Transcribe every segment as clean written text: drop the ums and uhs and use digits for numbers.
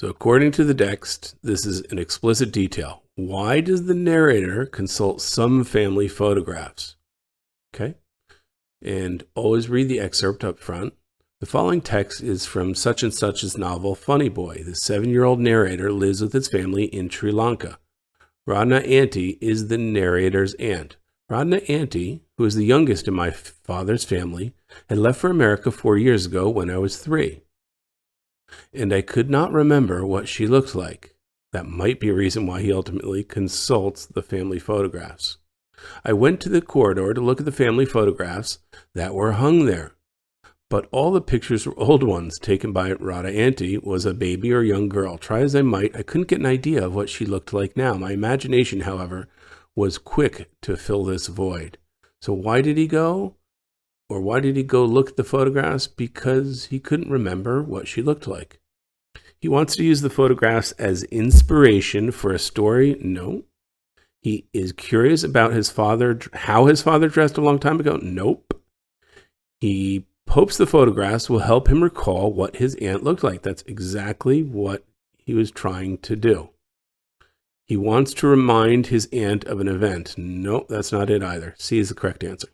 So according to the text, this is an explicit detail. Why does the narrator consult some family photographs? Okay. And always read the excerpt up front. The following text is from such and such's novel, Funny Boy. The 7-year-old narrator lives with his family in Sri Lanka. Radha Auntie is the narrator's aunt. Radha Auntie, who is the youngest in my father's family, had left for America 4 years ago when I was 3. And I could not remember what she looked like. That might be a reason why he ultimately consults the family photographs. I went to the corridor to look at the family photographs that were hung there. But all the pictures were old ones taken by Radha Auntie was a baby or young girl. Try as I might, I couldn't get an idea of what she looked like now. My imagination, however, was quick to fill this void. So why did he go? Or why did he go look at the photographs? Because he couldn't remember what she looked like. He wants to use the photographs as inspiration for a story? No. He is curious about his father, how his father dressed a long time ago? Nope. He hopes the photographs will help him recall what his aunt looked like. That's exactly what he was trying to do. He wants to remind his aunt of an event. Nope, that's not it either. C is the correct answer.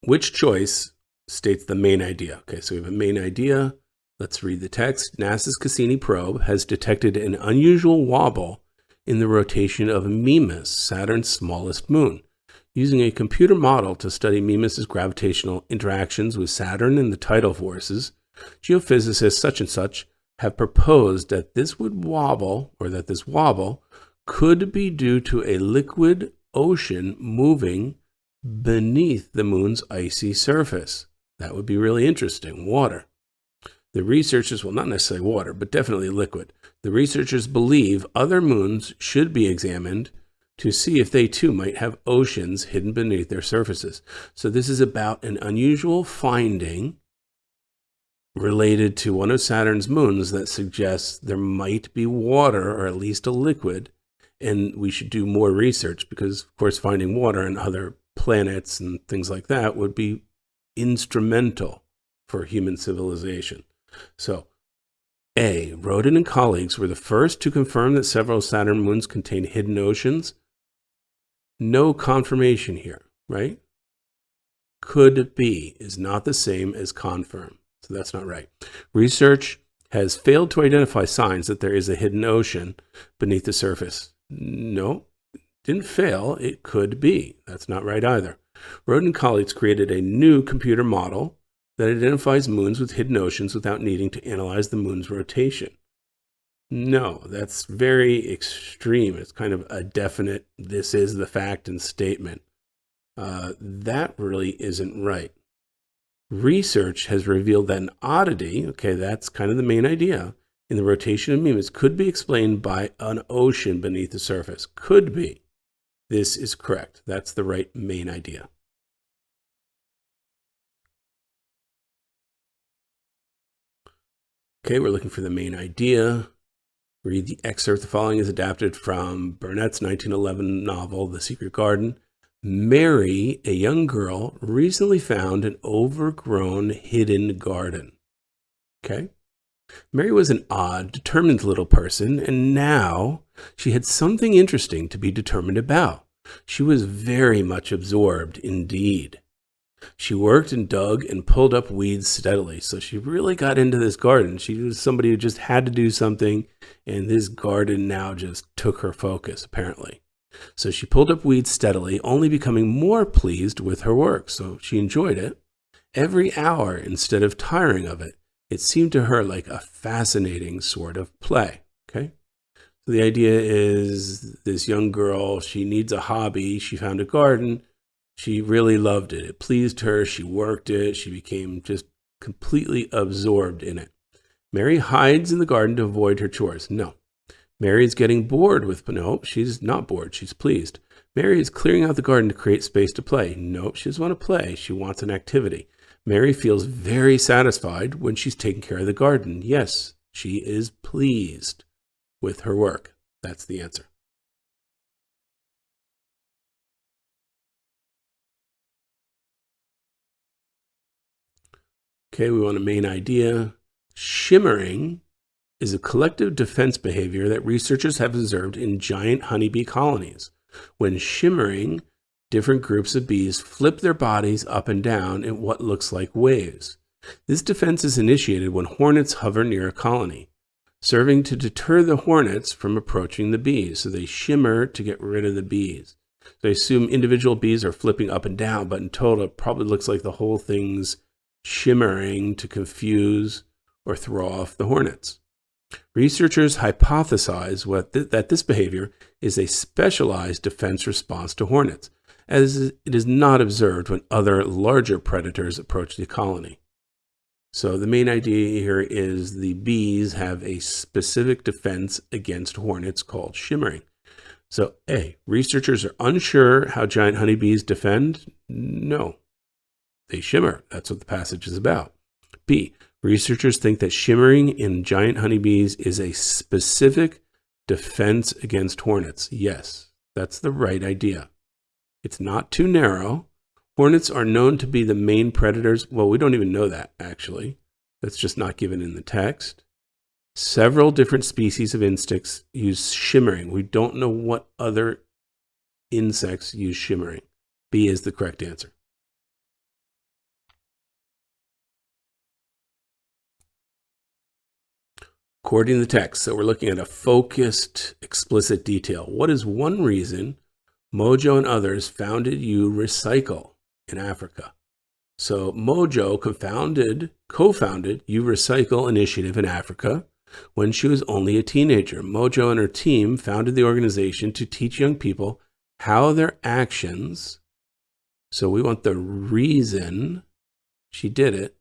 Which choice states the main idea? Okay, so we have a main idea. Let's read the text. NASA's Cassini probe has detected an unusual wobble in the rotation of Mimas, Saturn's smallest moon. Using a computer model to study Mimas's gravitational interactions with Saturn and the tidal forces, geophysicists such and such have proposed that this wobble could be due to a liquid ocean moving beneath the moon's icy surface. That would be really interesting. Water. The researchers, well, not necessarily water, but definitely liquid. The researchers believe other moons should be examined to see if they too might have oceans hidden beneath their surfaces. So this is about an unusual finding related to one of Saturn's moons that suggests there might be water, or at least a liquid, and we should do more research because, of course, finding water on other planets and things like that would be instrumental for human civilization. So, A, Rodin and colleagues were the first to confirm that several Saturn moons contain hidden oceans. No confirmation here, right? Could be is not the same as confirm. So that's not right. Research has failed to identify signs that there is a hidden ocean beneath the surface. No, didn't fail. It could be. That's not right either. Rodin and colleagues created a new computer model that identifies moons with hidden oceans without needing to analyze the moon's rotation. No, that's very extreme. It's kind of a definite, this is the fact and statement. That really isn't right. Research has revealed that an oddity, okay, that's kind of the main idea, in the rotation of Mimas could be explained by an ocean beneath the surface. Could be. This is correct. That's the right main idea. Okay, we're looking for the main idea. Read the excerpt. The following is adapted from Burnett's 1911 novel, The Secret Garden. Mary, a young girl, recently found an overgrown hidden garden. Okay? Mary was an odd, determined little person, and now she had something interesting to be determined about. She was very much absorbed indeed. She worked and dug and pulled up weeds steadily, so she really got into this garden. She was somebody who just had to do something, and this garden now just took her focus, apparently. So she pulled up weeds steadily, only becoming more pleased with her work, so she enjoyed it. Every hour, instead of tiring of it, it seemed to her like a fascinating sort of play, okay? So the idea is this young girl, she needs a hobby. She found a garden. She really loved it. It pleased her. She worked it. She became just completely absorbed in it. Mary hides in the garden to avoid her chores. No. Mary is getting bored with, no, she's not bored. She's pleased. Mary is clearing out the garden to create space to play. No, she doesn't want to play. She wants an activity. Mary feels very satisfied when she's taking care of the garden. Yes, she is pleased with her work. That's the answer. Okay, we want a main idea. Shimmering is a collective defense behavior that researchers have observed in giant honeybee colonies. When shimmering, different groups of bees flip their bodies up and down in what looks like waves. This defense is initiated when hornets hover near a colony, serving to deter the hornets from approaching the bees. So they shimmer to get rid of the bees. So I assume individual bees are flipping up and down, but in total, it probably looks like the whole thing's shimmering to confuse or throw off the hornets. Researchers hypothesize that this behavior is a specialized defense response to hornets, as it is not observed when other larger predators approach the colony. So the main idea here is the bees have a specific defense against hornets called shimmering. So A, researchers are unsure how giant honeybees defend? No, they shimmer. That's what the passage is about. B, researchers think that shimmering in giant honeybees is a specific defense against hornets. Yes, that's the right idea. It's not too narrow. Hornets are known to be the main predators. Well, we don't even know that, actually. That's just not given in the text. Several different species of insects use shimmering. We don't know what other insects use shimmering. B is the correct answer. According to the text, so we're looking at a focused, explicit detail. What is one reason Mojo and others founded You Recycle in Africa? So Mojo co-founded You Recycle initiative in Africa when she was only a teenager. Mojo and her team founded the organization to teach young people how their actions, so we want the reason she did it,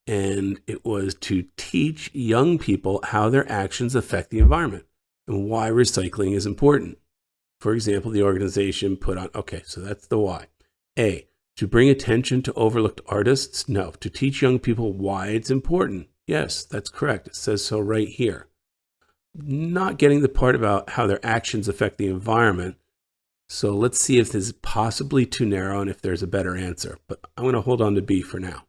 and it was to teach young people how their actions affect the environment and why recycling is important. For example, the organization put on, okay, so that's the why. A, to bring attention to overlooked artists? No. To teach young people why it's important? Yes, that's correct. It says so right here. Not getting the part about how their actions affect the environment. So let's see if this is possibly too narrow and if there's a better answer. But I'm going to hold on to B for now.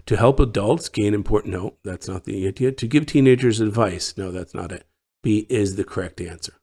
To help adults gain important, no, that's not the idea. To give teenagers advice? No, that's not it. B is the correct answer.